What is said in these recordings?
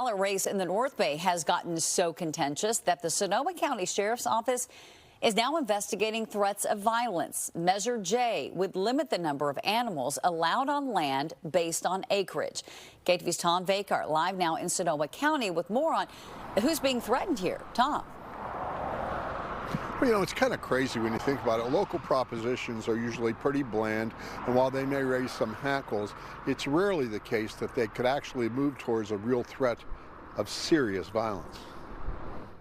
ballot race in the North Bay has gotten so contentious that the Sonoma County Sheriff's Office is now investigating threats of violence. Measure J would limit the number of animals allowed on land based on acreage. KTVU's Tom Vakar live now in Sonoma County with more on who's being threatened here. Tom. Well, it's kind of crazy when you think about it. Local propositions are usually pretty bland, and while they may raise some hackles, it's rarely the case that they could actually move towards a real threat of serious violence.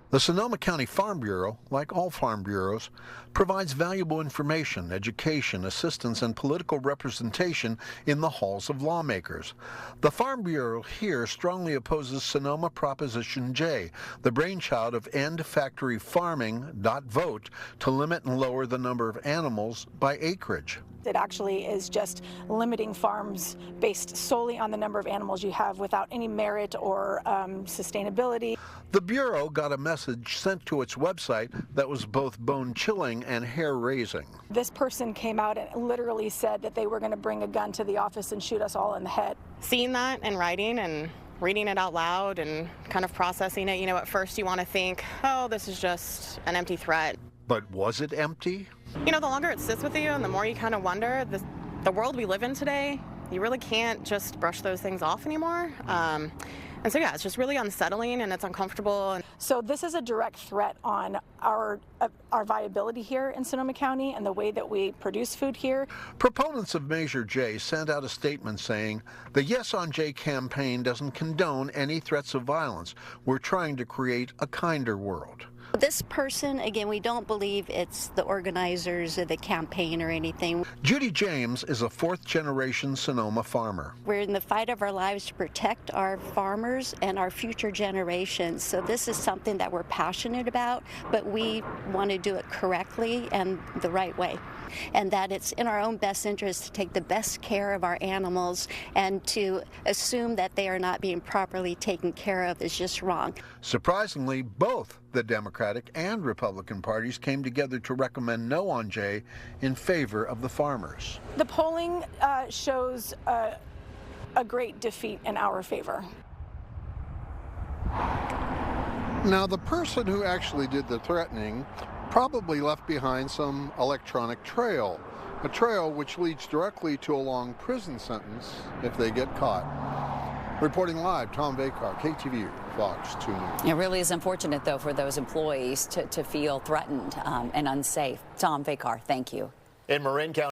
The Sonoma County Farm Bureau, like all farm bureaus, provides valuable information, education, assistance, and political representation in the halls of lawmakers. The Farm Bureau here strongly opposes Sonoma Proposition J, the brainchild of End Factory Farming.vote to limit and lower the number of animals by acreage. It actually is just limiting farms based solely on the number of animals you have without any merit or sustainability. The Bureau got a message sent to its website that was both bone-chilling and hair-raising. This person came out and literally said that they were going to bring a gun to the office and shoot us all in the head. Seeing that in writing and reading it out loud and kind of processing it, at first you want to think, oh, this is just an empty threat. But was it empty? The longer it sits with you and the more you kind of wonder, the world we live in today, you really can't just brush those things off anymore. And so, yeah, it's just really unsettling and it's uncomfortable. So this is a direct threat on our viability here in Sonoma County and the way that we produce food here. Proponents of Measure J sent out a statement saying, the Yes on J campaign doesn't condone any threats of violence. We're trying to create a kinder world. This person, again, we don't believe it's the organizers of the campaign or anything. Judy James is a fourth-generation Sonoma farmer. We're in the fight of our lives to protect our farmers and our future generations. So this is something that we're passionate about, but we want to do it correctly and the right way. And that it's in our own best interest to take the best care of our animals, and to assume that they are not being properly taken care of is just wrong. Surprisingly, both the Democratic and Republican parties came together to recommend no on J in favor of the farmers. The polling shows a great defeat in our favor. Now, the person who actually did the threatening probably left behind some electronic trail, a trail which leads directly to a long prison sentence if they get caught. Reporting live, Tom Vakar, KTVU, Fox 2 News. It really is unfortunate, though, for those employees to feel threatened and unsafe. Tom Vakar, thank you. In Marin County.